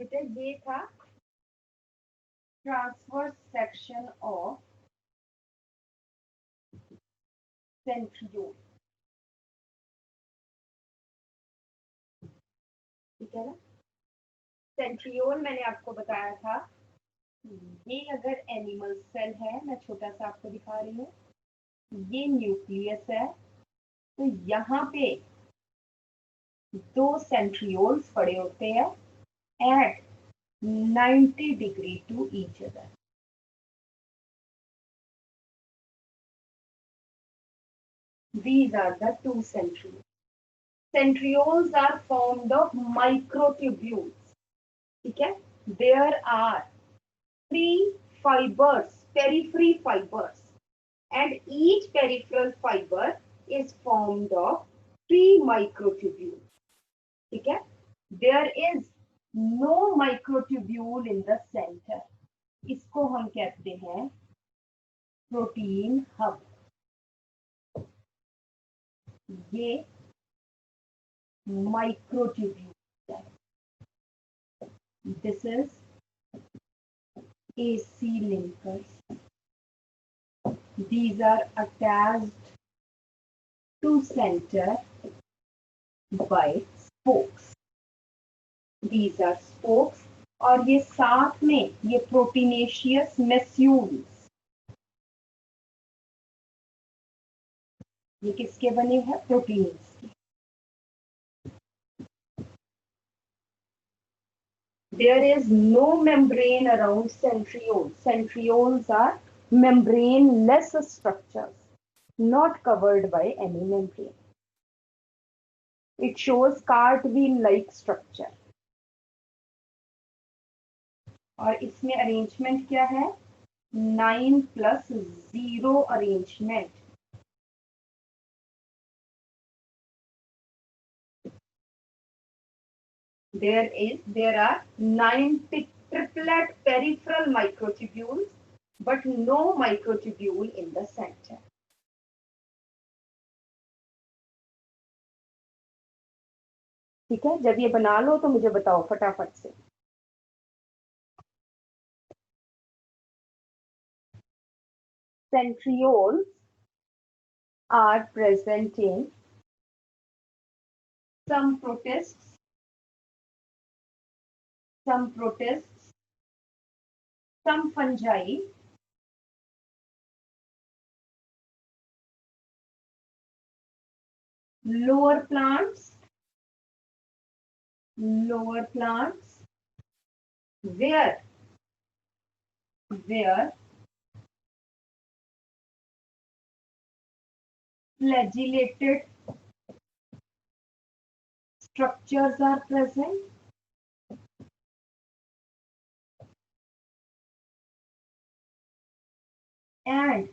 बेटा ये था ट्रांसवर्स सेक्शन ऑफ सेंट्रियोल, ठीक है ना। सेंट्रियोल मैंने आपको बताया था, ये अगर एनिमल सेल है, मैं छोटा सा आपको दिखा रही हूँ, ये न्यूक्लियस है, तो यहाँ पे दो सेंट्रियोल्स पड़े होते हैं at 90 degree to each other. These are the two centrioles. Centrioles are formed of microtubules. ठीक है, there are three fibers, periphery fibers, and each peripheral fiber is formed of three microtubules. ठीक है, there is no microtubule in the center. इसको हम कहते हैं protein hub. ये microtubule है। This is AC linkers. These are attached to center by spokes. These are spokes और ये साथ में ये प्रोटीनेशियस मेस्यूल्स, ये किसके बने हैं? प्रोटीन्स के। There is no membrane around centrioles. Centrioles are membrane-less structures, not covered by any membrane. It shows cartwheel-like structure. और इसमें अरेंजमेंट क्या है? 9+0 arrangement. There are 9 triplet peripheral microtubules, but no microtubule in the center. ठीक है, जब ये बना लो तो मुझे बताओ फटाफट से। Centrioles are present in some protists, some fungi, lower plants, where flagellated structures are present, and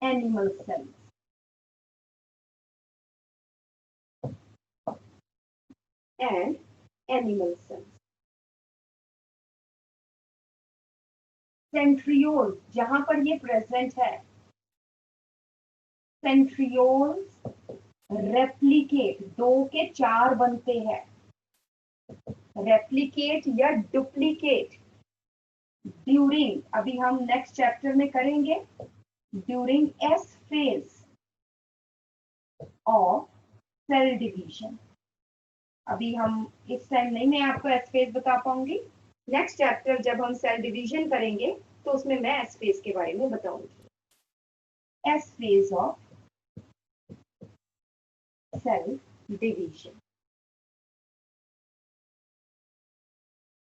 animal cells. Centrioles जहां पर ये प्रेजेंट है, सेंट्रियोल्स रेप्लिकेट, 2 के 4 बनते हैं, रेप्लिकेट या डुप्लीकेट ड्यूरिंग, अभी हम नेक्स्ट चैप्टर में करेंगे, during S phase of cell division. अभी हम इस टाइम नहीं मैं आपको एस फेज बता पाऊंगी, नेक्स्ट चैप्टर जब हम सेल डिवीजन करेंगे तो उसमें मैं एस फेज के बारे में बताऊंगी। S phase of cell division.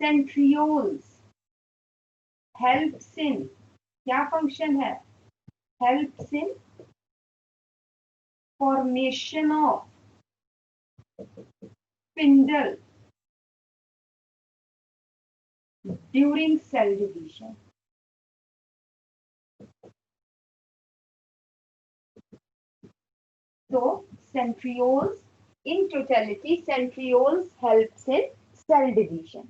Centrioles helps in, क्या फंक्शन है? Helps in formation of spindle during cell division. So centrioles, in totality, centrioles helps in cell division.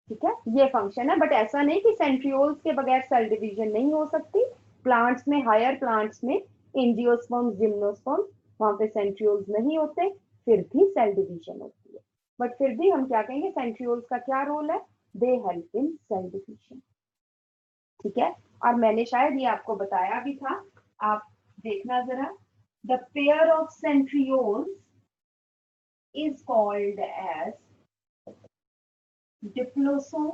ठीक है, ये फंक्शन है, बट ऐसा नहीं कि सेंट्रियोल्स के बगैर सेल डिवीजन नहीं हो सकती। प्लांट्स में, हायर प्लांट्स में, एंजियोस्पर्म्स, जिम्नोस्पर्म्स, वहां पे सेंट्रियोल्स नहीं होते, फिर भी सेल डिवीजन होती है। बट फिर भी हम क्या कहेंगे, सेंट्रियोल्स का क्या रोल है, they help in cell division. ठीक है, और मैंने शायद ये आपको बताया भी था, आप देखना जरा, the pair of centrioles is called as diplosome,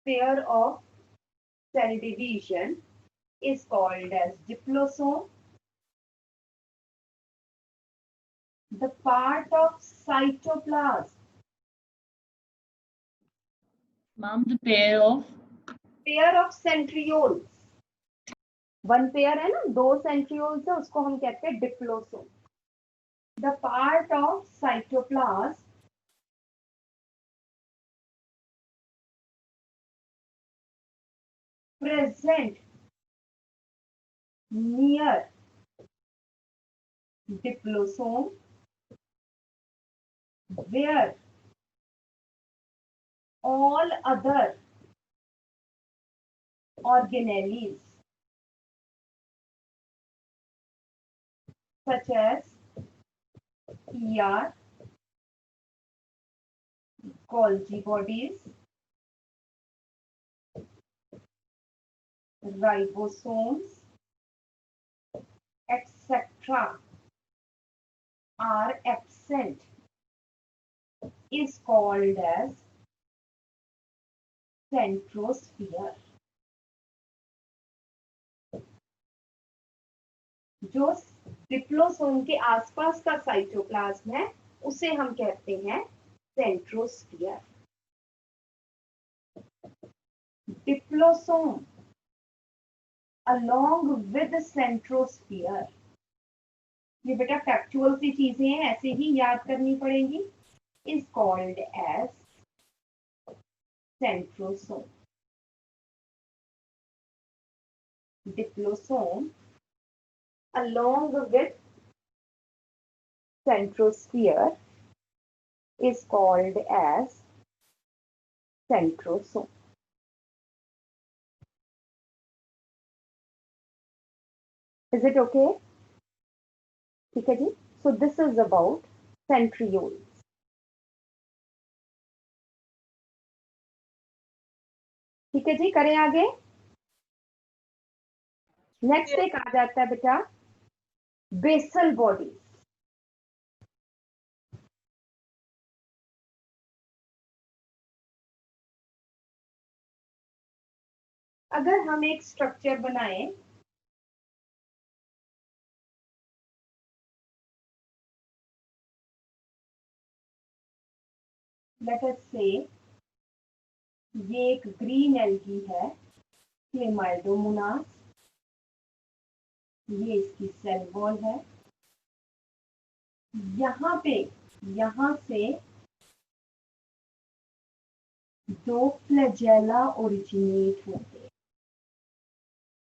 pair of cell division is called as diplosome. The part of cytoplasm, Ma'am, the pair of centrioles, one pair है ना, दो सेंट्रियोल्स है, उसको हम कहते हैं diplosome. The part of cytoplasm present near diplosome where all other organelles such as ER, Golgi bodies, ribosomes, etc. are absent is called as centrosphere. जो डिप्लोसोम के आसपास का साइटोप्लाज्म है उसे हम कहते हैं सेंट्रोस्फियर। डिप्लोसोम along with centrosphere, ये बेटा फैक्चुअल सी चीजें हैं, ऐसे ही याद करनी पड़ेगी, is called as centrosome. Diplosome along with centrosphere is called as centrosome. Is it okay? ठीक है जी, so this is about centrioles. ठीक है जी, करें आगे। नेक्स्ट एक आ जाता है बेटा बेसल बॉडी। अगर हम एक स्ट्रक्चर बनाएं, लेट अस से ये एक ग्रीन एल्गी है, क्लेमाइडोमोनास, ये इसकी सेल वॉल है, यहां से दो फ्लैजेला ओरिजिनेट होते हैं।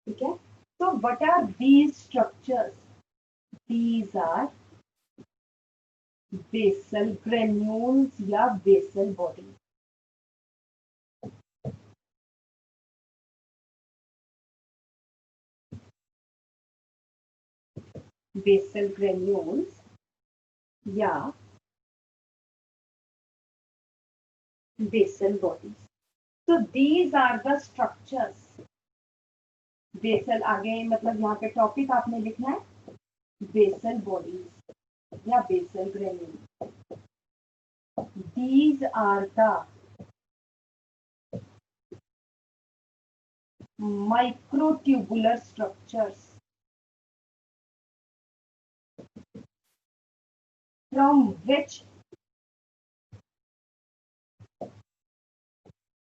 ठीक है, तो what are these structures? These are basal granules या बेसल बॉडी। बेसल ग्रेन्यूल्स या basal bodies. So these are the structures. Basal आगे मतलब यहाँ पे टॉपिक आपने लिखना है बेसल बॉडीज या basal granule. These are the microtubular structures from which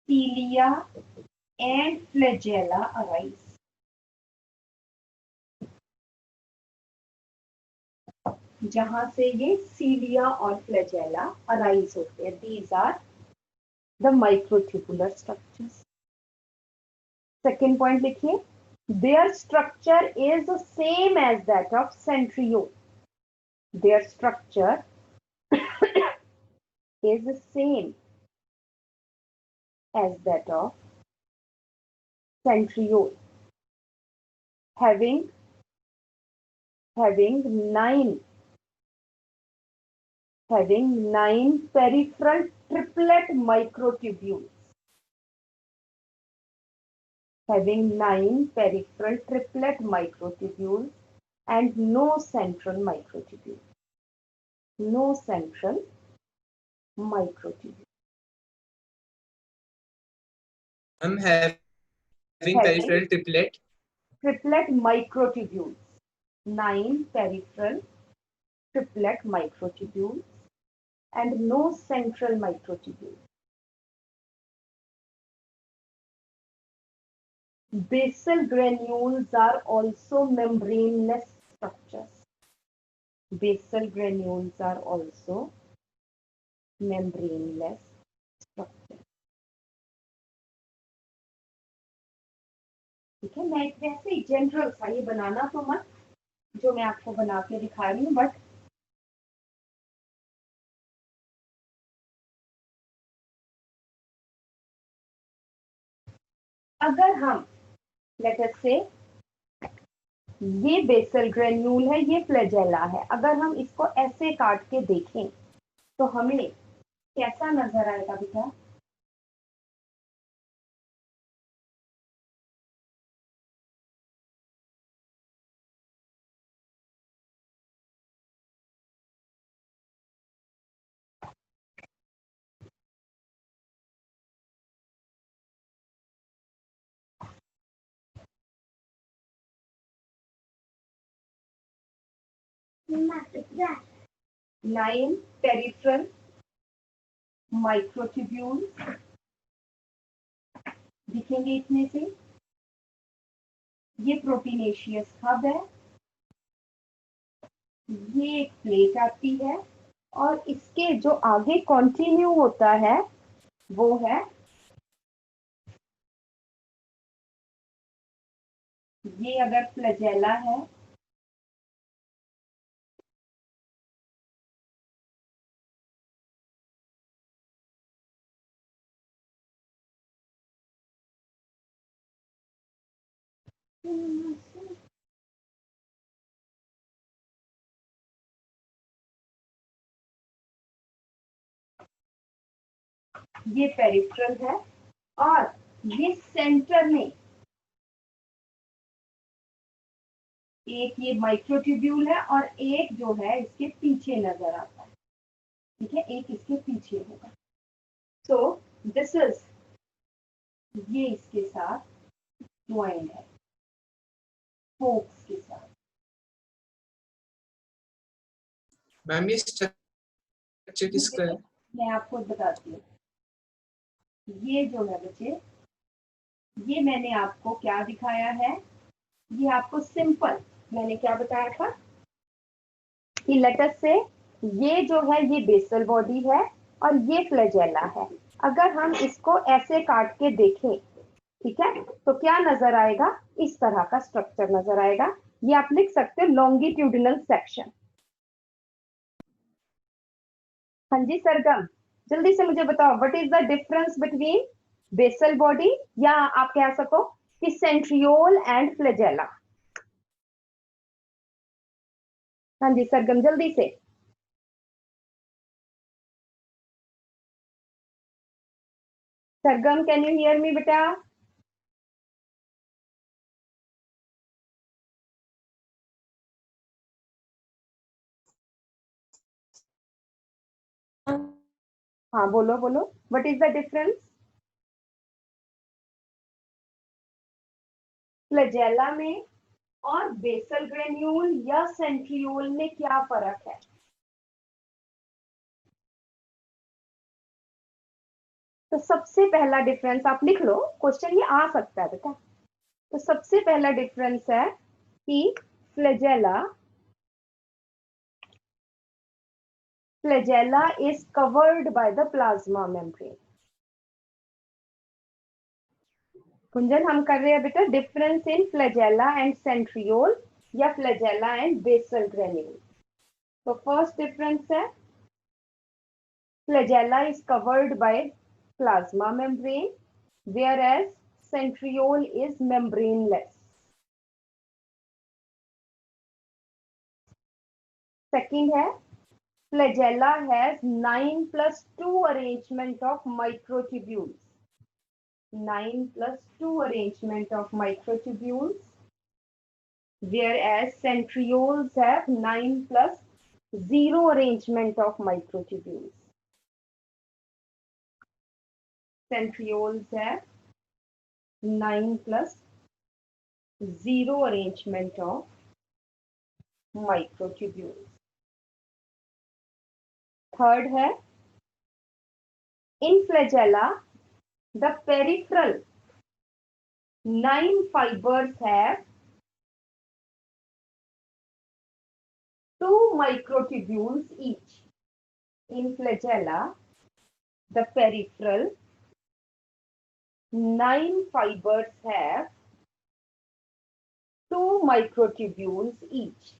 cilia and flagella arise. जहां से ये सीलिया और फ्लैजेला अराइज होते हैं। These are the microtubular structures. Second point लिखिए, their structure is the same as that of centriole. Their structure is the same as that of centriole, having 9 having 9 peripheral triplet microtubules. Having 9 peripheral triplet microtubules and no central microtubule. No central microtubule. I'm having peripheral triplet. Triplet microtubules. 9 peripheral triplet microtubules and no central microtubule. Basal granules are also membraneless structures. Basal granules are also membraneless structures. ठीक है, मैं एक वैसे ही general सा, ये बनाना तो मत जो मैं आपको बना के दिखा रही हूँ, बट अगर हम लेट अस से ये बेसल ग्रेन्यूल है, ये फ्लैजेला है, अगर हम इसको ऐसे काट के देखें तो हमें कैसा नजर आएगा बेटा? Nine peripheral microtubules दिखेंगे इसमें से। ये प्रोटीनेशियस हब है, ये एक प्लेट आती है और इसके जो आगे कंटिन्यू होता है वो है ये, अगर फ्लैजेला है ये पेरिफेरल है और ये सेंटर में एक ये माइक्रोट्यूब्यूल है और एक जो है इसके पीछे नजर आता है। ठीक है, एक इसके पीछे होगा। सो दिस इज, ये इसके साथ ज्वाइन है फोक्स के साथ। मैम ये स्ट्रक्चर किसका है? मैं आपको बताती हूँ। ये जो है बच्चे, ये मैंने आपको क्या दिखाया है, ये आपको सिंपल मैंने क्या बताया था कि लेटर से ये जो है ये बेसल बॉडी है और ये फ्लैजेला है। अगर हम इसको ऐसे काट के देखें, ठीक है, तो क्या नजर आएगा? इस तरह का स्ट्रक्चर नजर आएगा। ये आप लिख सकते हो लॉन्गिट्यूडिनल सेक्शन। हाँ जी सरगम, जल्दी से मुझे बताओ, what is the difference between basal body, या आप कह सको कि सेंट्रियोल एंड फ्लैजेला। हाँ जी सरगम, जल्दी से। सरगम, कैन यू हियर मी बेटा? हाँ बोलो बोलो, what is the difference? Flagella में और बेसल ग्रेन्यूल या सेंट्रियोल में क्या फर्क है? तो सबसे पहला डिफरेंस आप लिख लो, क्वेश्चन ये आ सकता है बेटा। तो सबसे पहला डिफरेंस है कि flagella is covered by the plasma membrane. कुंजन, हम कर रहे हैं बेटा difference in flagella and centriole या फ्लैजेला एंड बेसल ग्रेन्यूल। तो फर्स्ट डिफरेंस है flagella is covered by plasma membrane whereas centriole is membraneless. Second है flagella has 9+2 arrangement of microtubules. 9+2 arrangement of microtubules, whereas centrioles have 9+0 arrangement of microtubules. Centrioles have 9+0 arrangement of microtubules. Third है, in flagella the peripheral 9 fibers have 2 microtubules each. In flagella the peripheral 9 fibers have 2 microtubules each.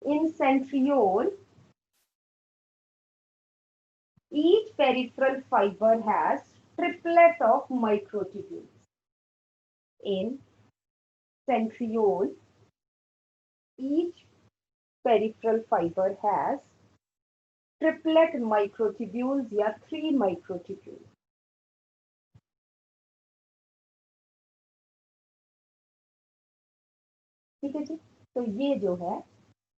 In centriole, each peripheral fiber has triplet of microtubules. In centriole, each peripheral fiber has triplet microtubules या 3 microtubules. ठीक है जी, तो ये जो है,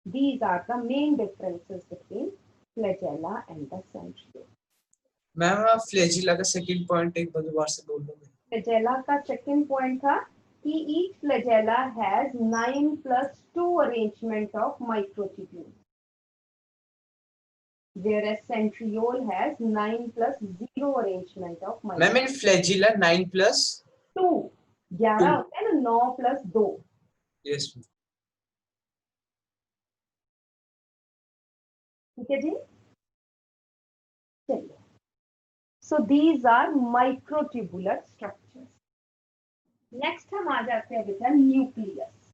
these are the main differences between flagella and the centriole. Ma'am आप flagella का second point एक बार दोबारा से बोल दोगे? फ्लैजेला का सेकंड पॉइंट था कि each flagella has 9+2 arrangement of microtubules, whereas centriole has 9+0 arrangement of microtubules. Ma'am in flagella 9+2 11 होता है ना, 9+2. यस ठीक है जी, चलिए. So these are microtubular structures. Next हम आ जाते हैं बेटा न्यूक्लियस.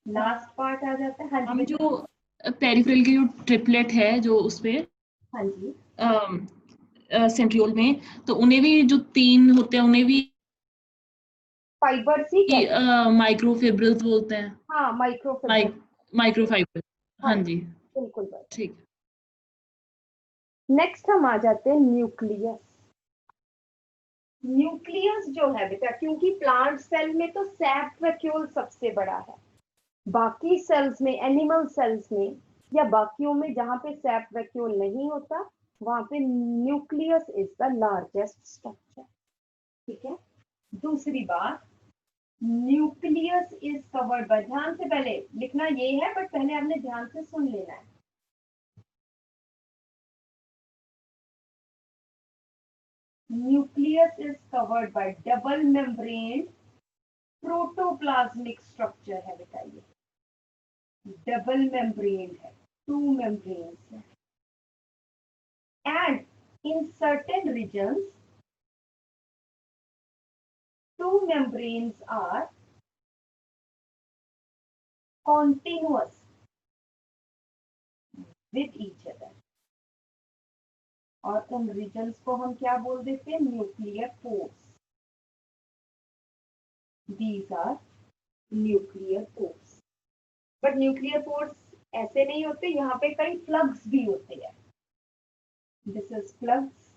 लास्ट पार्ट आ जाता है. हाँ हम जी, जो पेरिफेरल के जो ट्रिपलेट है जो उसमें हाँ जी, सेंट्रियोल में, तो उन्हें भी जो 3 होते हैं उन्हें भी फाइबर सी कहते हैं. माइक्रोफिब्रिल्स बोलते हैं. हाँ, माइक्रोफिब्रिल. माइक्रोफाइबर. हाँ जी, बिल्कुल बात. ठीक. नेक्स्ट हम आ जाते हैं न्यूक्लियस. न्यूक्लियस जो है बेटा, क्योंकि प्लांट सेल में तो सैप वैक्यूल सबसे बड़ा है, बाकी सेल्स में, एनिमल सेल्स में या बाकियों में जहां पे सैप वैक्यूल नहीं होता, वहां पे nucleus is the largest structure. ठीक है. दूसरी बात, न्यूक्लियस इज कवर्ड बाय, ध्यान से पहले लिखना ये है, बट पहले आपने ध्यान से सुन लेना है. Nucleus is covered by double membrane protoplasmic structure है बेटा. ये डबल मेम्ब्रेन है, 2 membranes है. And in certain regions 2 membranes are continuous with each other. और उन रीजन्स को हम क्या बोल देते हैं? Nuclear pores. These are nuclear pores. But nuclear pores ऐसे नहीं होते, यहाँ पे कई प्लग्स भी होते हैं. This is plugs.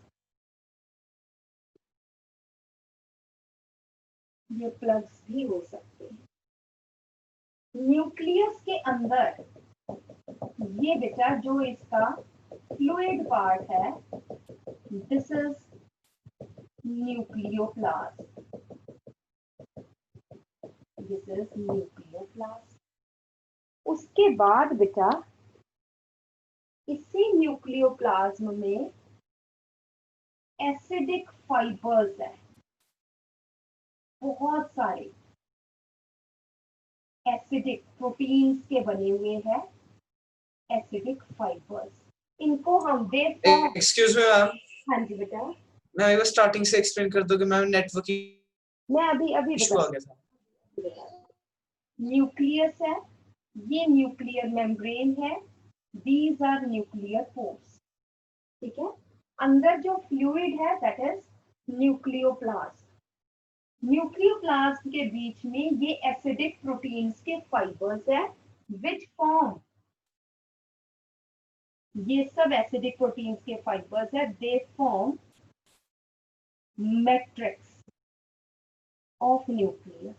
ये प्लग्स भी हो सकते हैं. न्यूक्लियस के अंदर ये बेटा जो इसका फ्लूइड पार्ट है, this is nucleoplast. This is nucleoplast. उसके बाद बेटा इसी न्यूक्लियोप्लाज्म में एसिडिक फाइबर्स है, बहुत सारे एसिडिक प्रोटीन्स के बने हुए हैं एसिडिक फाइबर्स. इनको हम देखते हैं. Excuse me ma'am. हाँ जी बेटा, मैं एक बार स्टार्टिंग से एक्सप्लेन कर दोगे मैम? नेटवर्किंग मैं अभी इशू आ गया था. न्यूक्लियस है, ये न्यूक्लियर मेम्ब्रेन है, दीज आर न्यूक्लियर पोर्स. ठीक है. अंदर जो फ्लूइड है दैट इज न्यूक्लियोप्लास्ट. न्यूक्लियोप्लास्ट के बीच में ये एसिडिक प्रोटीन्स के फाइबर्स है, विच फॉर्म ये सब एसिडिक प्रोटीन्स के फाइबर्स है, they form matrix of nucleus.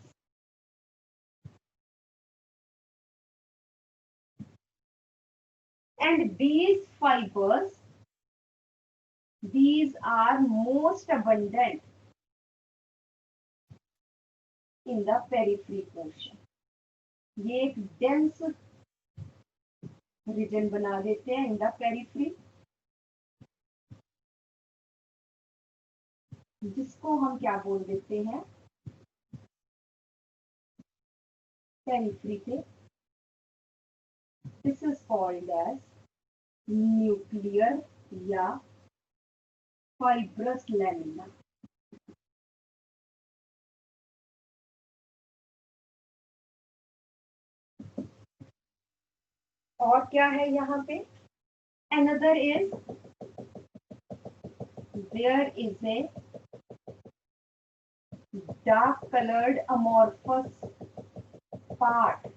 And these fibers, these are most abundant in the periphery portion. ये एक dense region बना देते हैं in the periphery, जिसको हम क्या बोल देते हैं, periphery के. This is called as nuclear या fibrous lamina. और क्या है यहाँ पे? Another is there is a dark colored amorphous part,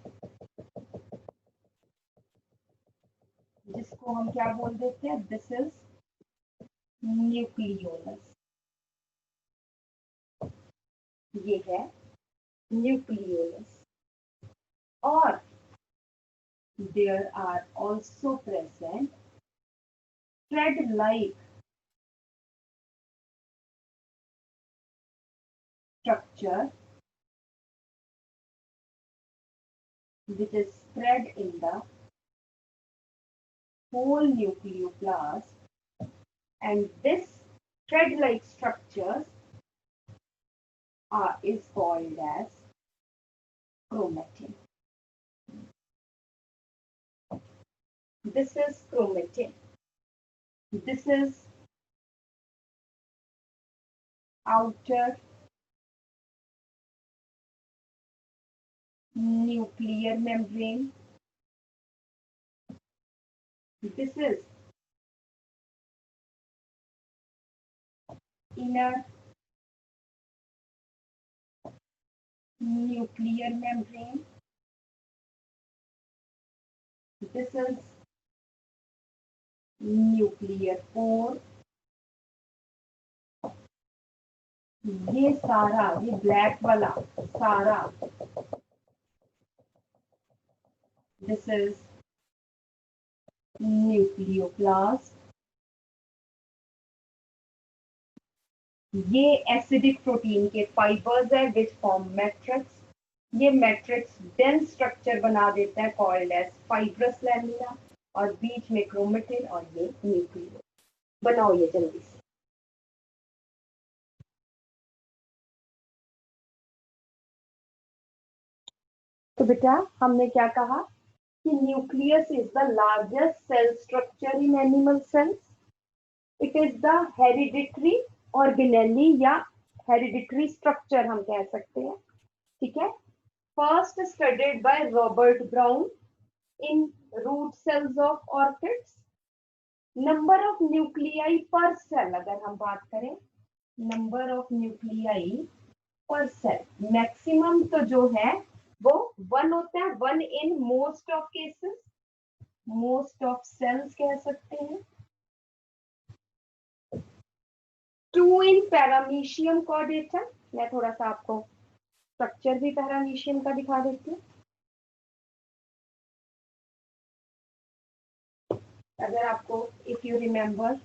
जिसको हम क्या बोल देते हैं? This is nucleolus. ये है न्यूक्लियोलस. और there are also present thread-like structure which is spread in the whole nucleoplast, and this thread-like structures is called as chromatin. This is chromatin. This is outer nuclear membrane. This is inner nuclear membrane. This is nuclear pore. ये सारा, ये black वाला सारा, this is nucleoplast. ये acidic protein के fibres है which form matrix. ये matrix dense structure बना देता है कॉल्ड एज फाइब्रस लैमिना, और बीच में क्रोमेटिन और ये न्यूक्लियस. बनाओ ये जल्दी से. तो बेटा हमने क्या कहा कि nucleus is the largest cell structure in animal cells. It is the hereditary organelle या हेरिडिटरी स्ट्रक्चर हम कह सकते हैं. ठीक है. First studied by Robert Brown in root cells of orchids. Number of nuclei per cell अगर हम बात करें, number of nuclei per cell, maximum तो जो है वो 1 होता है. 1 in most of cases, most of cells कह सकते हैं. 2 इन पैरामीशियम कॉर्डेटा. मैं थोड़ा सा आपको स्ट्रक्चर भी पैरामीशियम का दिखा देती हूँ. अगर आपको, if you remember,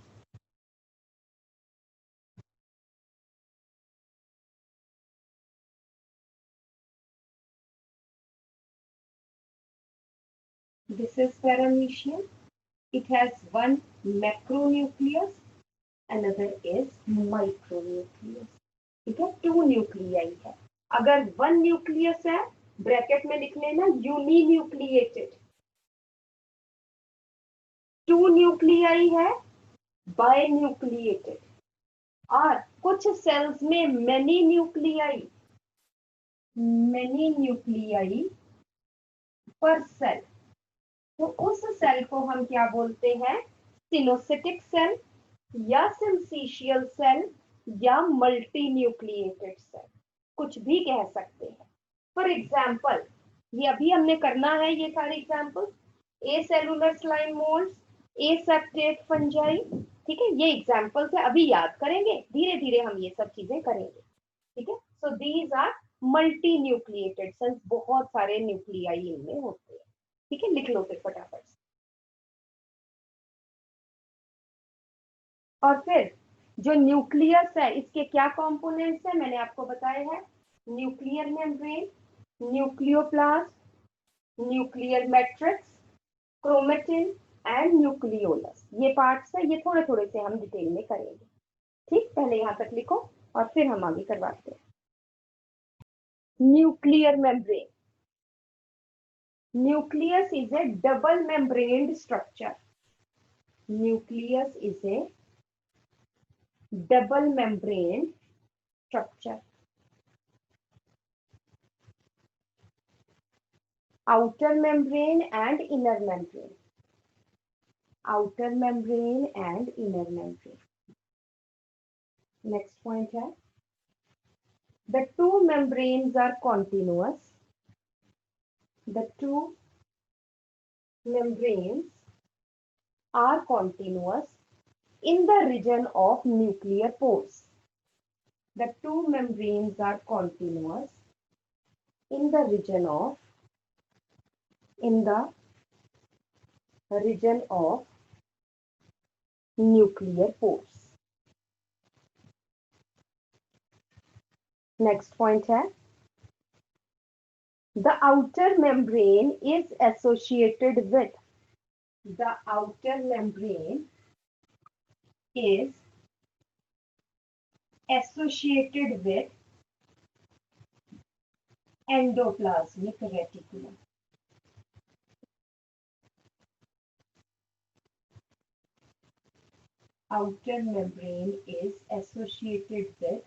this is paramecium. It has one macronucleus, another is micronucleus. ठीक है. 2 न्यूक्लियाई है. अगर 1 न्यूक्लियस है, ब्रैकेट में लिख लेना यूनिन्यूक्लिएटेड. 2 न्यूक्लियाई है, बायन्यूक्लिएटेड. और कुछ सेल्स में मैनी न्यूक्लियाई पर सेल. तो उस सेल को हम क्या बोलते हैं? सिनोसिटिक सेल या सिंसीशियल सेल या मल्टी न्यूक्लिएटेड सेल, कुछ भी कह सकते हैं. फॉर एग्जाम्पल, ये अभी हमने करना है ये सारे example. Acellular slime moulds, aseptate fungi, ठीक है, ये एग्जांपल है, अभी याद करेंगे, धीरे धीरे हम ये सब चीजें करेंगे, ठीक है। So these are multi nucleated cells, बहुत सारे न्यूक्लियाई इनमें होते हैं, ठीक है, लिख लो फिर फटाफट। और फिर जो न्यूक्लियस है इसके क्या कंपोनेंट्स है, मैंने आपको बताया है, nuclear membrane, nucleoplast, nuclear matrix, chromatin and nucleolus, ये पार्ट्स है, ये थोड़े थोड़े से हम डिटेल में करेंगे, ठीक, पहले यहां तक लिखो और फिर हम आगे करवाते हैं। Nuclear membrane, nucleus is a double membraned structure, nucleus is a double membrane structure, outer membrane and inner membrane, outer membrane and inner membrane. Next point है, the two membranes are continuous, the two membranes are continuous in the region of nuclear pores, the two membranes are continuous in the region of nuclear pores. Next point है, the outer membrane is associated with, the outer membrane is associated with endoplasmic reticulum. Outer membrane is associated with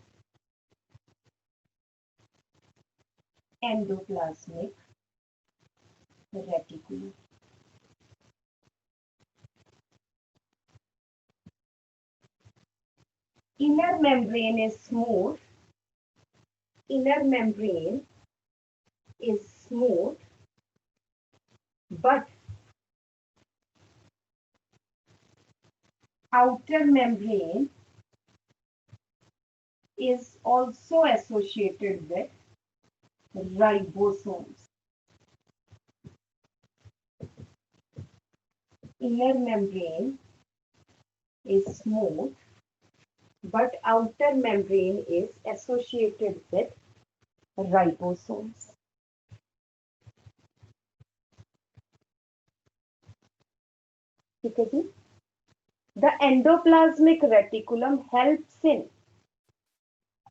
endoplasmic reticulum. Inner membrane is smooth. Inner membrane is smooth, but outer membrane is also associated with ribosomes. Inner membrane is smooth, but outer membrane is associated with ribosomes. ठीक है जी, the endoplasmic reticulum helps in,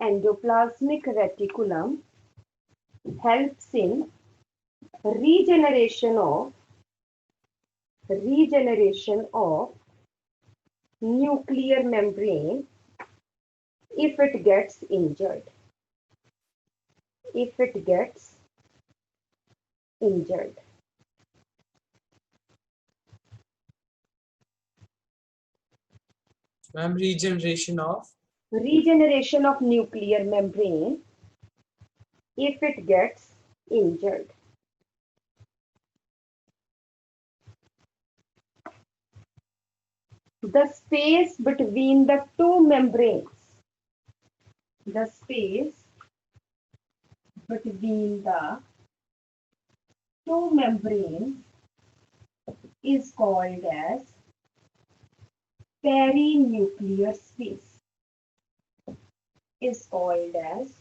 endoplasmic reticulum helps in regeneration of nuclear membrane if it gets injured. If it gets injured. Ma'am, regeneration of nuclear membrane if it gets injured. The space between the two membranes, the space between the two membranes is called as perinuclear space. Is called as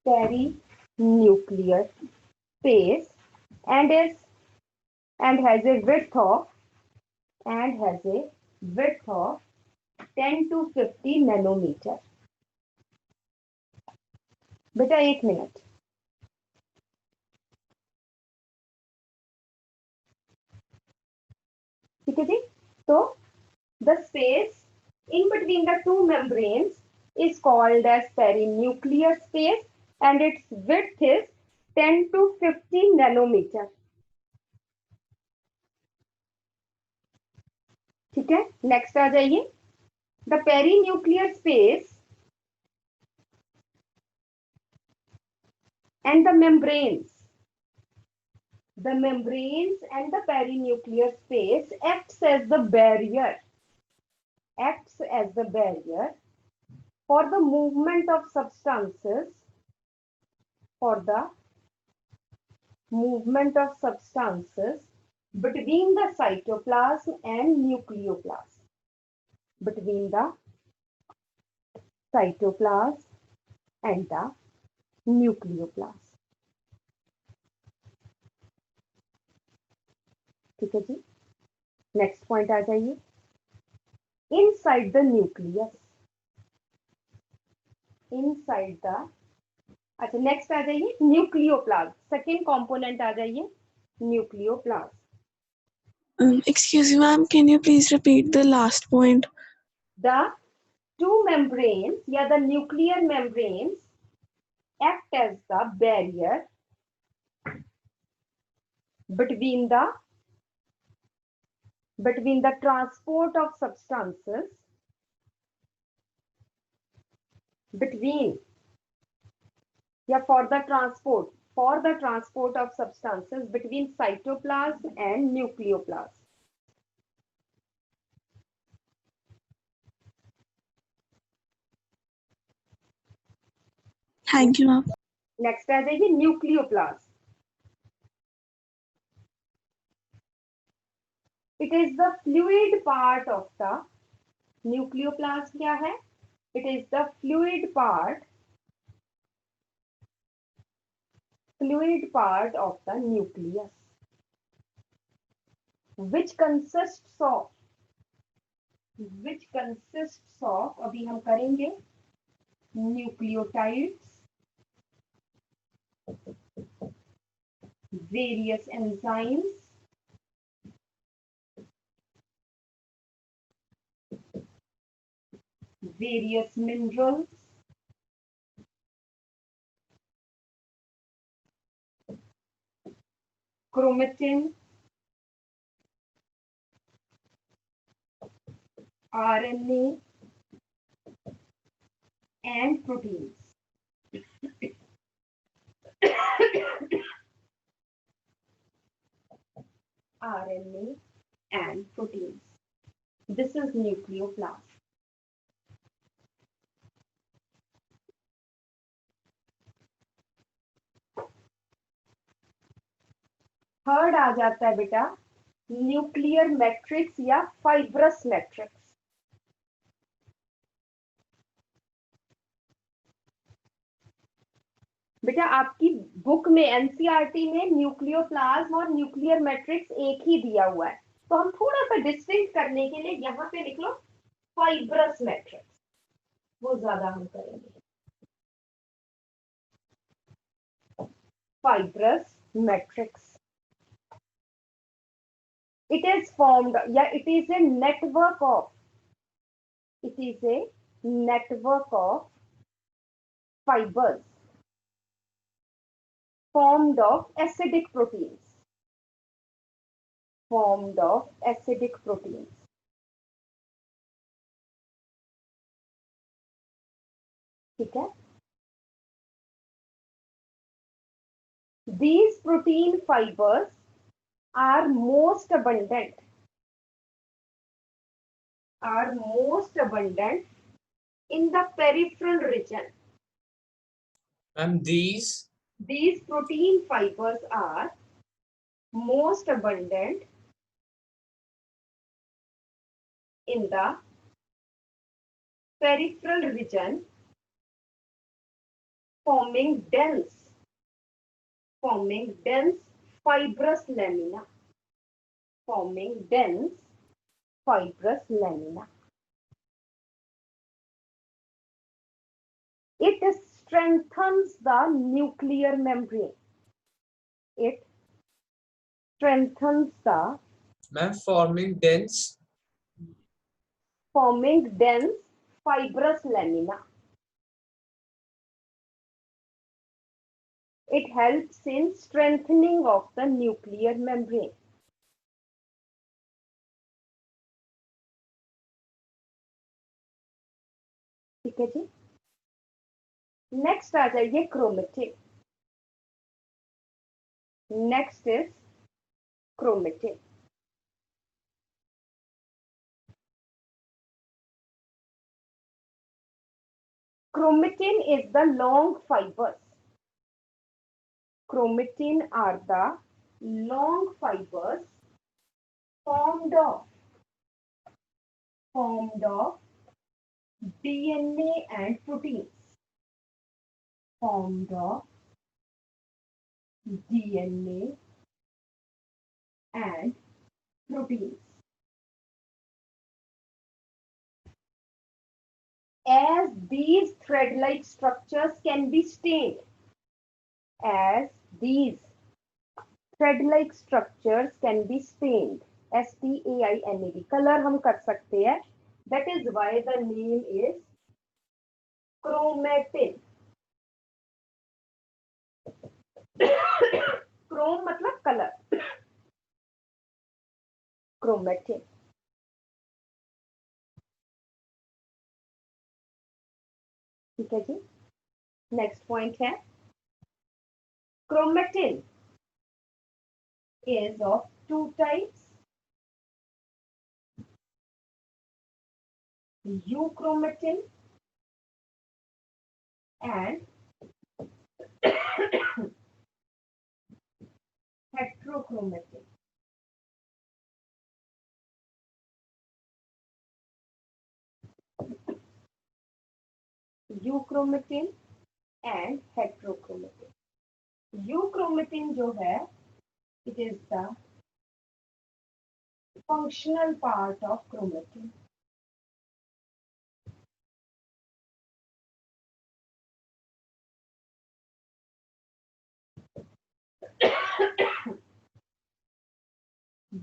perinuclear space and has a width of 10 to 50 nanometer. बेटा एक minute, ठीक है जी, तो the space in between the two membranes is called as perinuclear space and its width is 10 to 50 nanometer. ठीक है, next आ जाइए, the perinuclear space and the membranes The membranes and the perinuclear space acts as the barrier for the movement of substances between the cytoplasm and nucleoplasm. Between the cytoplasm and the nucleoplasm. ठीक है जी, next point आ जाइए. Inside the nucleus, inside the, अच्छा next आ जाइए nucleoplasm. Second component आ जाइए nucleoplasm. Excuse me, ma'am, can you please repeat the last point? The two membranes या the nuclear membranes act as the barrier between the transport of substances for the transport of substances between cytoplasm and nucleoplasm. Thank you, ma'am. Next आ जाइए nucleoplasm. It is the fluid part of the nucleoplasm. क्या है? It is the fluid part of the nucleus, which consists of अभी हम करेंगे nucleotides, various enzymes, various minerals, chromatin, RNA, and proteins. RNA and proteins. This is nucleoplasm. Third आ जाता है बेटा nuclear matrix या फाइब्रस मैट्रिक्स. बेटा आपकी बुक में एनसीईआरटी में न्यूक्लियोप्लाज्म और न्यूक्लियर मैट्रिक्स एक ही दिया हुआ है, तो हम थोड़ा सा डिस्टिंक्ट करने के लिए यहाँ पे लिख लो फाइब्रस मैट्रिक्स, वो ज्यादा हम करेंगे. Fibrous matrix. It is formed, it is a network of fibers formed of acidic proteins. ठीक है. These protein fibers are most abundant in the peripheral region. And these protein fibers are most abundant in the peripheral region, forming dense fibrous lamina. It strengthens the nuclear membrane. forming dense fibrous lamina. It helps in strengthening of the nuclear membrane. ठीक है जी. Next आ जाइए chromatin. Next is chromatin. Chromatin is the long fibers. Chromatin are the long fibers formed of DNA and proteins. Formed of DNA and proteins. As these thread-like structures can be stained, as these thread-like structures can be stained, STAINED, color हम कर सकते हैं. That is why the name is chromatin. Chrome मतलब color. Chromatin. ठीक है जी. Next point है chromatin is of two types, euchromatin and heterochromatin. Euchromatin and heterochromatin. Euchromatin जो है, it is the functional part of chromatin.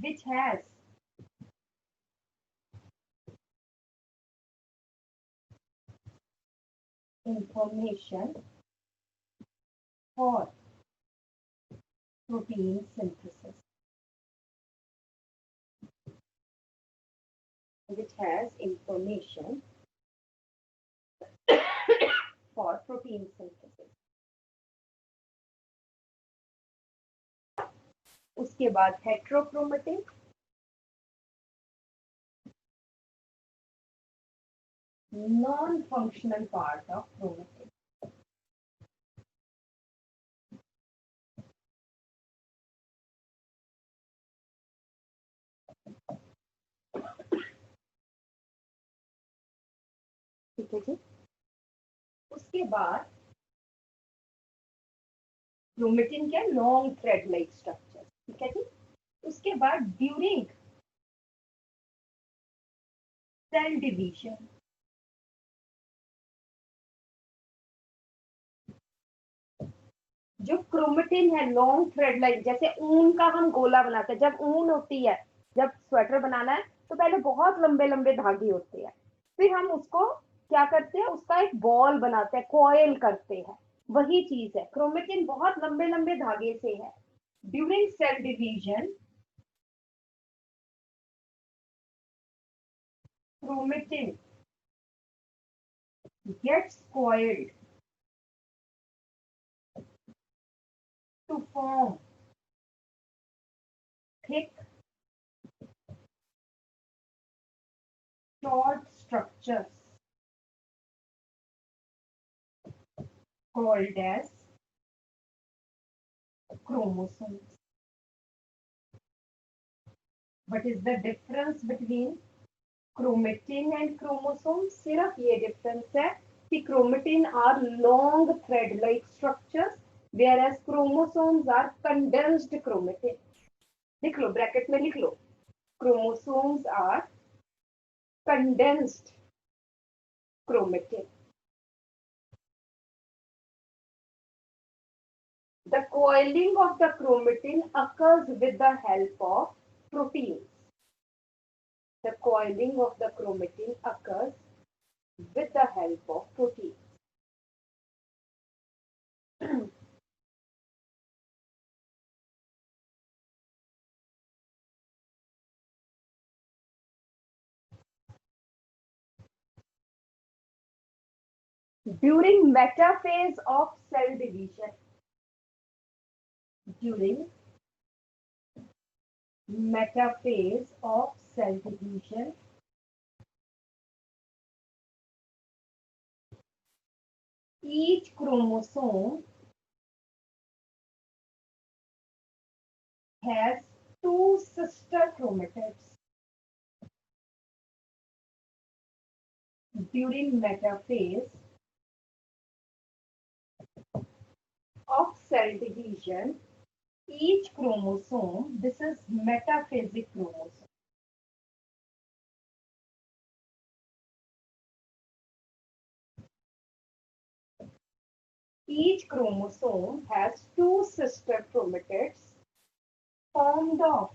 Which has information for protein synthesis. Which has information for protein synthesis. उसके बाद heterochromatin. Non-functional part of chromatin. ठीक है जी. उसके बाद chromatin क्या, long thread like structure. ठीक है जी. उसके बाद during cell division, जो क्रोमेटिन है लॉन्ग थ्रेड लाइक, जैसे ऊन का हम गोला बनाते हैं. जब ऊन होती है, जब स्वेटर बनाना है तो पहले बहुत लंबे लंबे धागे होते हैं, फिर हम उसको क्या करते हैं, उसका एक बॉल बनाते हैं, कॉइल करते हैं. वही चीज है, क्रोमेटिन बहुत लंबे लंबे धागे से है. During cell division chromatin gets coiled to form thick, short structures called as chromosomes. What is the difference between chromatin and chromosomes? सिर्फ ये difference है कि chromatin are long thread-like structures, whereas chromosomes are condensed chromatin. लिख लो, bracket में लिख लो, chromosomes are condensed chromatin. The coiling of the chromatin occurs with the help of proteins. The coiling of the chromatin occurs with the help of proteins. During metaphase of cell division, during metaphase of cell division. Each chromosome has two sister chromatids. During metaphase of cell division, each chromosome, this is metaphasic chromosome. Each chromosome has two sister chromatids formed of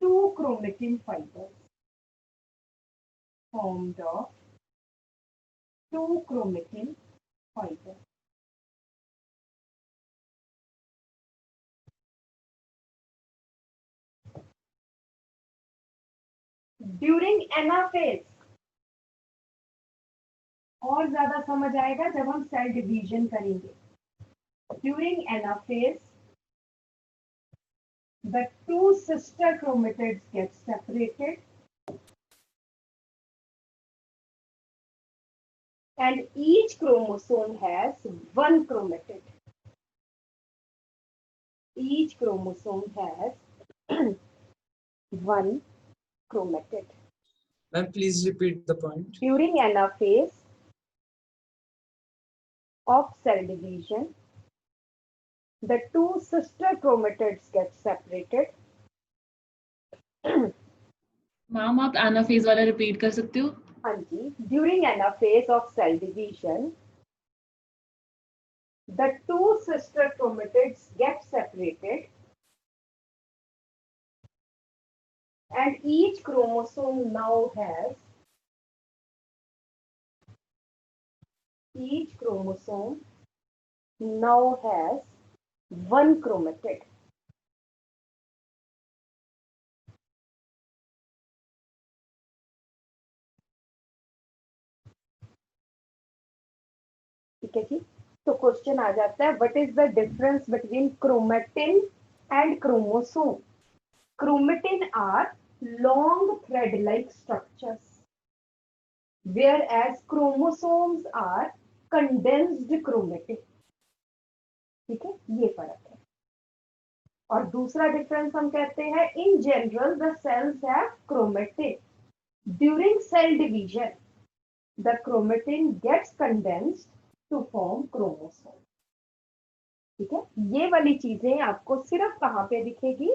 two chromatin fibers. Formed of two chromatin fibers. During anaphase, और ज्यादा समझ आएगा जब हम cell division करेंगे. During anaphase, the two sister chromatids get separated and each chromosome has one chromatid. Each chromosome has one chromatid. Ma'am, please repeat the point. During anaphase of cell division, the two sister chromatids get separated. Ma'am आप anaphase वाला repeat कर सकते हो? हाँ जी. During anaphase of cell division, the two sister chromatids get separated and each chromosome now has one chromatid. ठीक है जी. तो question आ जाता है, what is the difference between chromatin and chromosome? Chromatin are long thread-like structures, whereas chromosomes are condensed chromatin. ठीक है, ये फर्क है. और दूसरा डिफरेंस हम कहते हैं, in general the cells have chromatin. During cell division, the chromatin gets condensed to form chromosome. ठीक है, ये वाली चीजें आपको सिर्फ कहाँ पे दिखेगी?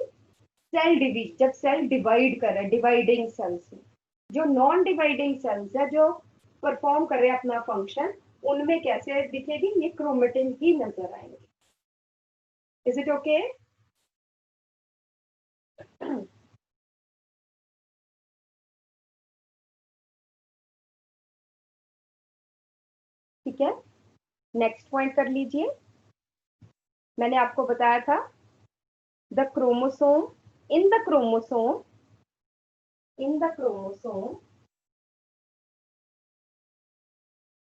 सेल डिवीजन, जब सेल डिवाइड कर रहे हैं, डिवाइडिंग सेल्स में. जो नॉन डिवाइडिंग सेल्स है, जो परफॉर्म कर रहे हैं अपना फंक्शन, उनमें कैसे दिखेगी? ये क्रोमेटिन ही नजर आएंगे. Is it okay? ठीक है, नेक्स्ट पॉइंट कर लीजिए. मैंने आपको बताया था the chromosome in the chromosome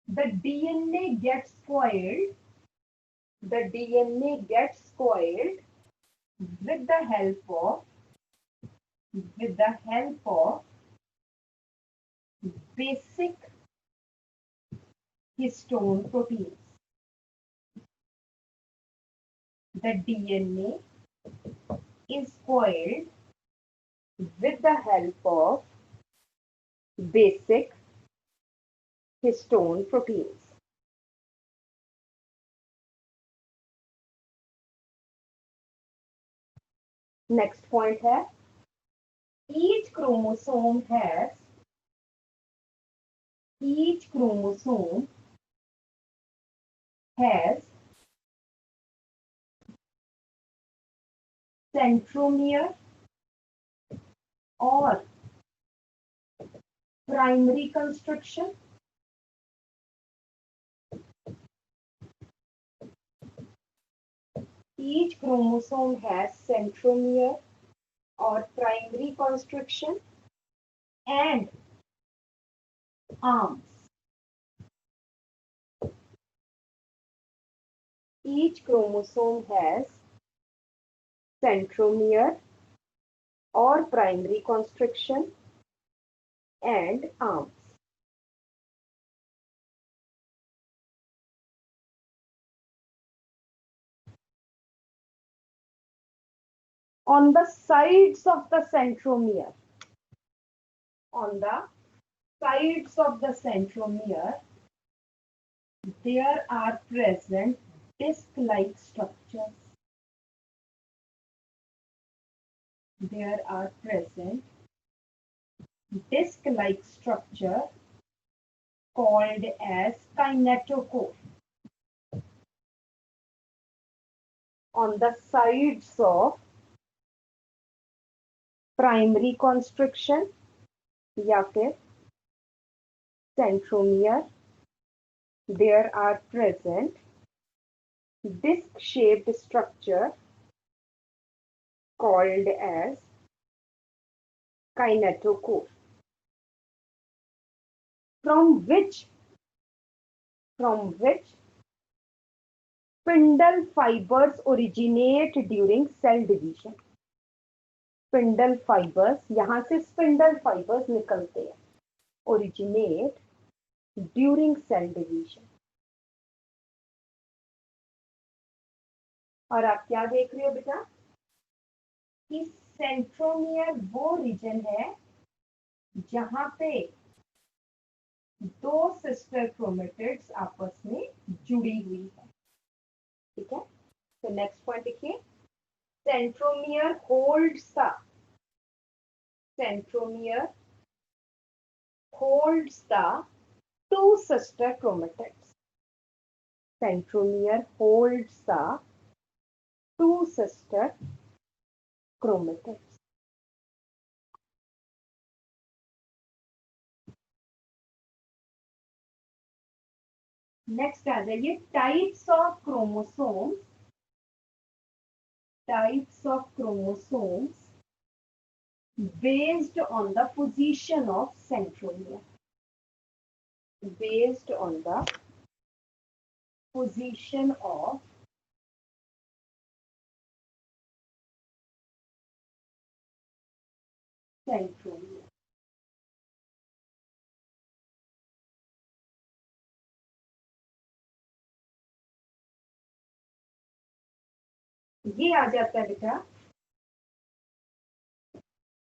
the DNA gets spoiled with the help of basic histone proteins. The DNA is spoiled with the help of basic histone proteins. Next point है, each chromosome has centromere or primary construction. Each chromosome has centromere or primary construction and arms. each chromosome has centromere or primary constriction and arms. On the sides of the centromere, there are present disc-like structures. Called as kinetochore. On the sides of primary constriction या फिर centromere, there are present disc-shaped structure called as kinetochore, from which spindle fibers originate during cell division. Spindle fibres, यहां से spindle fibres निकलते हैं, originate during cell division. और आप क्या देख रहे हो बेटा कि सेंट्रोमियर वो रीजन है जहां पे दो सिस्टर क्रोमेटिड्स आपस में जुड़ी हुई है। ठीक है, तो नेक्स्ट पॉइंट देखिए, centromere holds the two sister chromatids. Centromere holds the two sister chromatids. Next आ जाइए types of chromosomes. Based on the position of centromere. ये आ जाता है बेटा,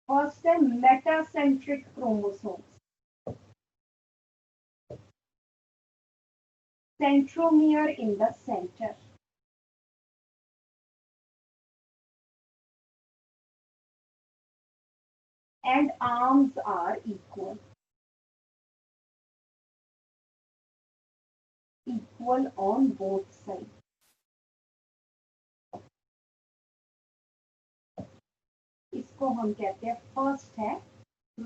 फर्स्ट है metacentric chromosomes, centromere in the center, and arms are equal on both sides. इसको हम कहते हैं, फर्स्ट है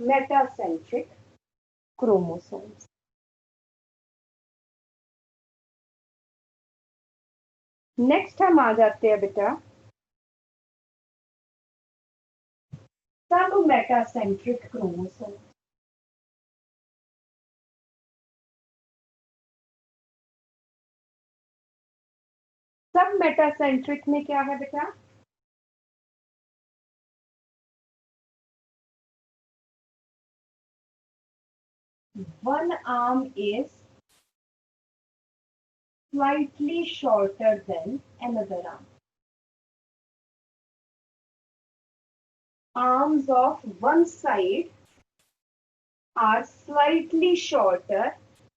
मेटासेंट्रिक क्रोमोसोम्स। नेक्स्ट हम आ जाते हैं बेटा सब मेटासेंट्रिक क्रोमोसोम। सब मेटासेंट्रिक में क्या है बेटा, one arm is slightly shorter than another arm. Arms of one side are slightly shorter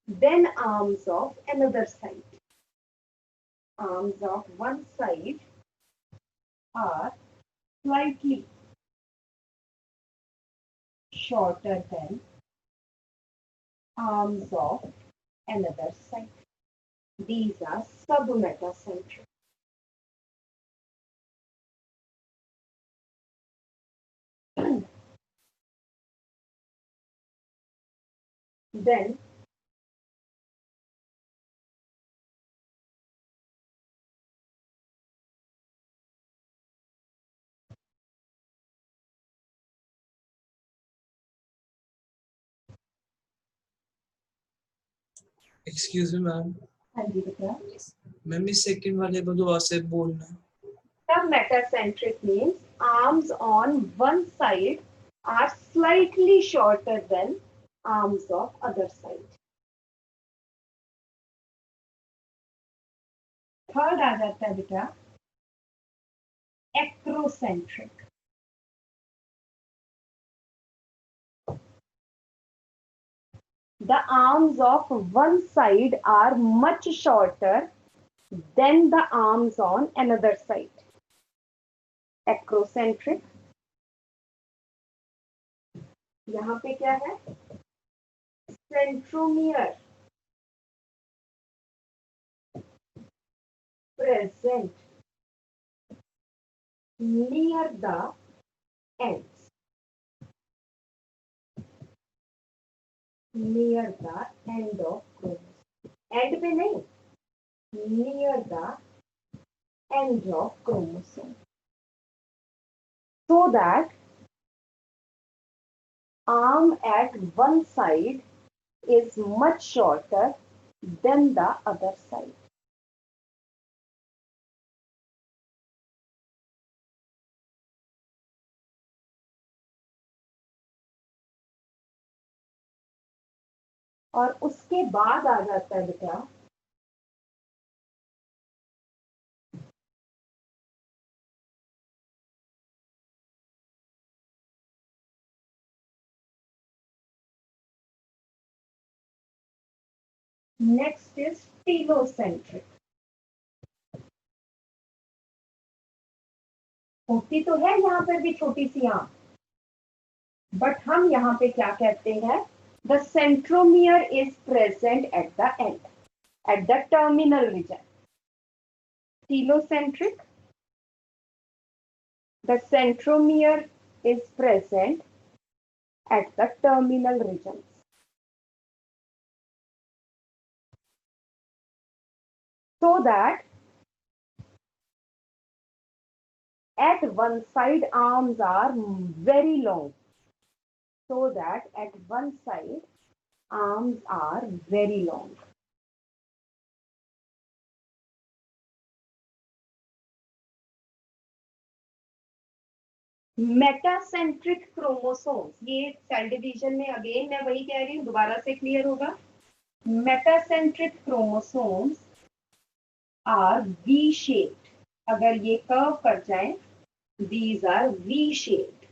than arms of another side. Arms of one side are slightly shorter than arms of another side. These are submetacentric. Then Excuse me, ma'am. हाँ जी बेटा, ma'am ये second वाले को दोबारा से बोलना। Submetacentric means arms on one side are slightly shorter than arms of other side. Third आ जाता है बेटा acrocentric. The arms of one side are much shorter than the arms on another side. Acrocentric. यहाँ पे क्या है? Centromere present near the ends. Near the end of chromosome. End पे नहीं. Near the end of chromosome. So that arm at one side is much shorter than the other side. और उसके बाद आ जाता है बेटा नेक्स्ट इज टीलोसेंट्रिक. होती तो है यहाँ पर भी छोटी सी आंख, बट हम यहाँ पे क्या कहते हैं? The centromere is present at the end, at the terminal region. Telocentric, the centromere is present at the terminal region. So that at one side arms are very long. So that at one side arms are very long. Metacentric chromosomes, ये cell division में again मैं वही कह रही हूँ, दोबारा से clear होगा. Metacentric chromosomes are V-shaped. अगर ये कर्व कर जाए, these are V-shaped.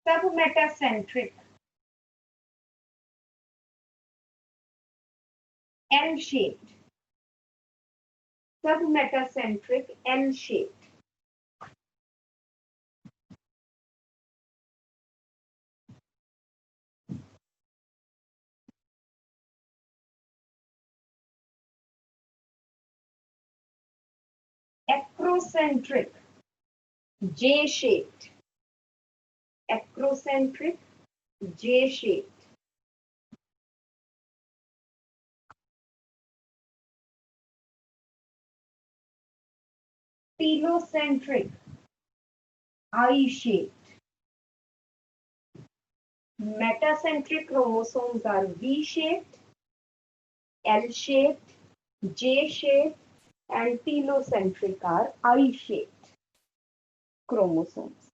Submetacentric, L-shaped. Submetacentric, L-shaped. Acrocentric, J-shaped. Acrocentric, J-shaped. Telocentric, I-shaped. Metacentric chromosomes are V-shaped, L-shaped, J-shaped, and telocentric are I-shaped chromosomes.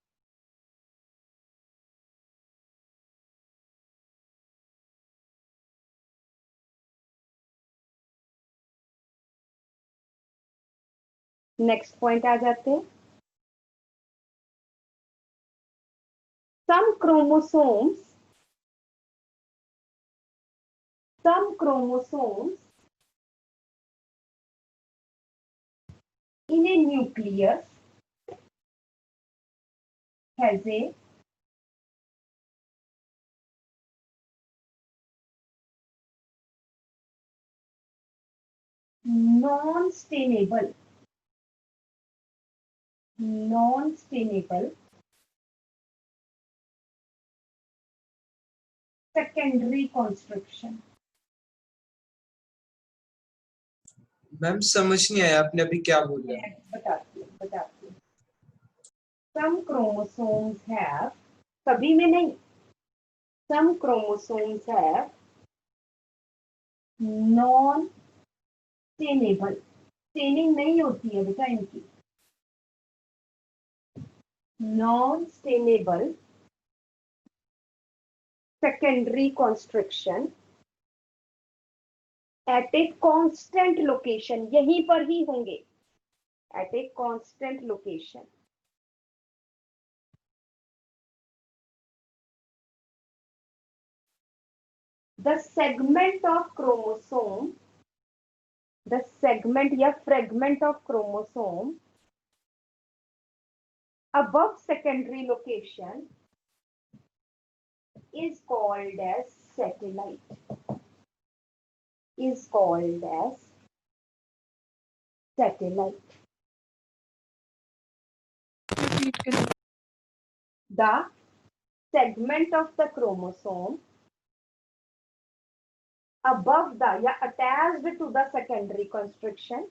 Next point आ जाते हैं. Some chromosomes in a nucleus has a non-stainable secondary construction. Ma'am समझ नहीं आया आपने अभी क्या बोला. बताती हूँ. Some chromosomes have, सभी में नहीं, some chromosomes have non stainable, staining नहीं होती है बेटा इनकी, non stainable secondary construction at a constant location, यहीं पर ही होंगे, at a constant location. The segment of chromosome, the segment या fragment of chromosome above secondary location is called as satellite, is called as satellite. The segment of the chromosome above the या attached to the secondary construction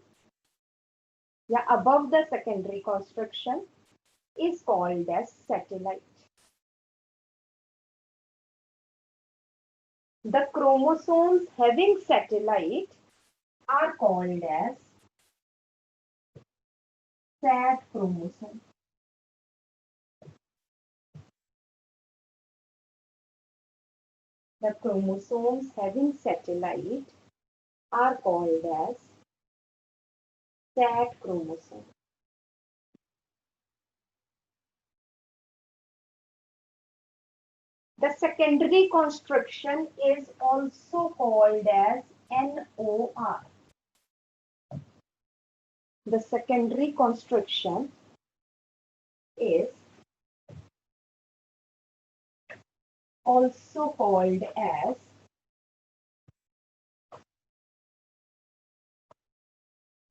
या above the secondary construction is called as satellite. The chromosomes having satellite are called as sat chromosome. The chromosomes having satellite are called as sat chromosome. The secondary construction is also called as NOR. The secondary construction is also called as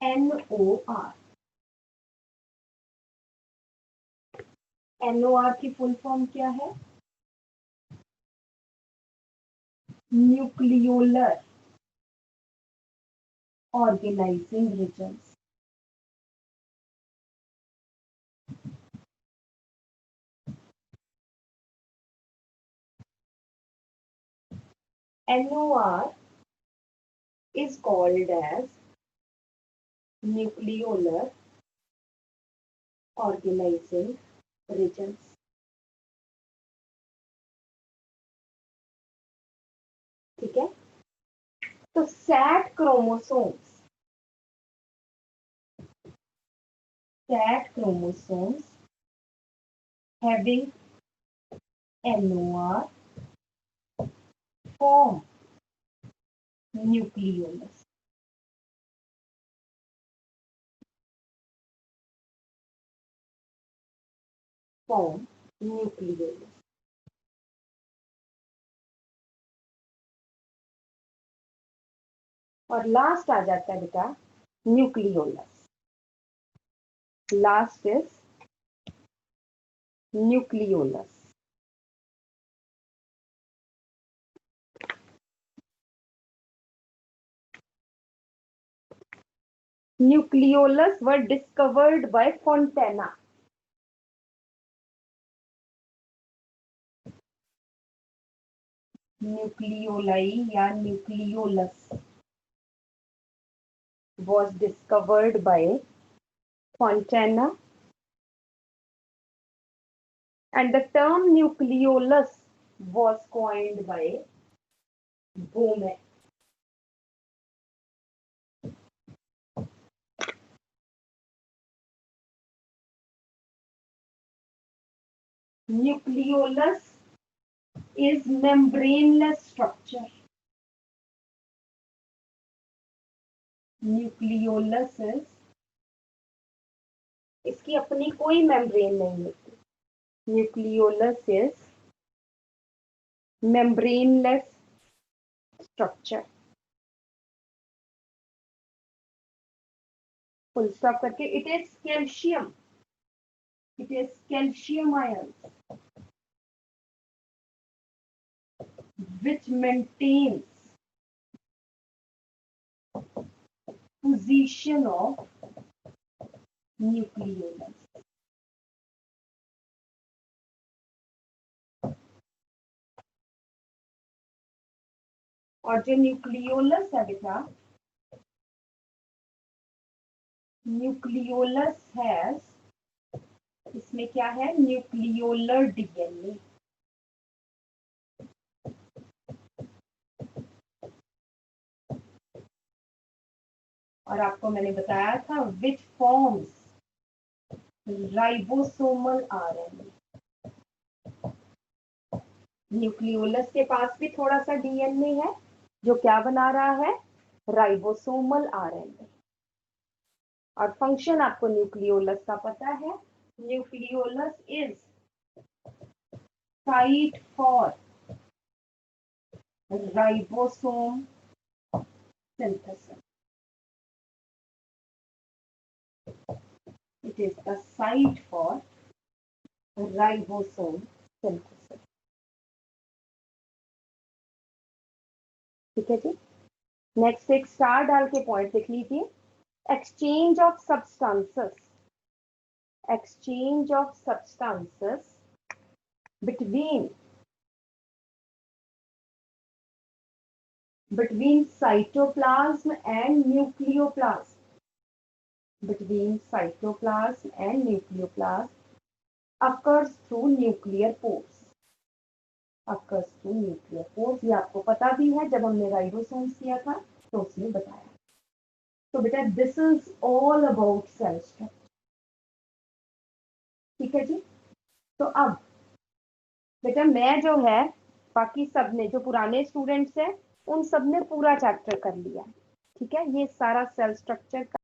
NOR. NOR की full form क्या है? Nucleolar organising regions. NOR is called as nucleolar organizing regions. ठीक है, तो SAT chromosomes having NOR form nucleolus. Form nucleolus. और last आ जाता है बेटा nucleolus. Last is nucleolus. Nucleolus were discovered by Fontana. Nucleoli या nucleolus was discovered by Fontana, and the term nucleolus was coined by Bowman. Nucleolus is membraneless structure. Nucleolus is, इसकी अपनी कोई membrane नहीं होती. Nucleolus is membraneless structure. Full stop करके it is calcium. It is calcium ions which maintains position of nucleolus. और जो nucleolus है बेटा, न्यूक्लियोलस है, इसमें क्या है, न्यूक्लियोलर डीएनए। और आपको मैंने बताया था which forms ribosomal RNA. Nucleolus के पास भी थोड़ा सा डीएनए है जो क्या बना रहा है, राइबोसोमल आरएनए। और फंक्शन आपको न्यूक्लियोलस का पता है, nucleolus is site for ribosome synthesis. It is the site for ribosome synthesis. ठीक है जी। नेक्स्ट एक स्टार डाल के पॉइंट लिख लीजिए। Exchange of substances, exchange of substances between cytoplasm and nucleoplasm, between cytoplasm and nucleoplasm occurs through nuclear pores, occurs through nuclear pores। ये आपको पता भी है, जब हमने राइबोसोम्स किया था तो उसने बताया। तो बेटा this is all about cell structure. ठीक है जी। तो अब बेटा मैं जो है, बाकी सब ने, जो पुराने स्टूडेंट्स हैं उन सब ने पूरा चैप्टर कर लिया। ठीक है, ये सारा सेल स्ट्रक्चर का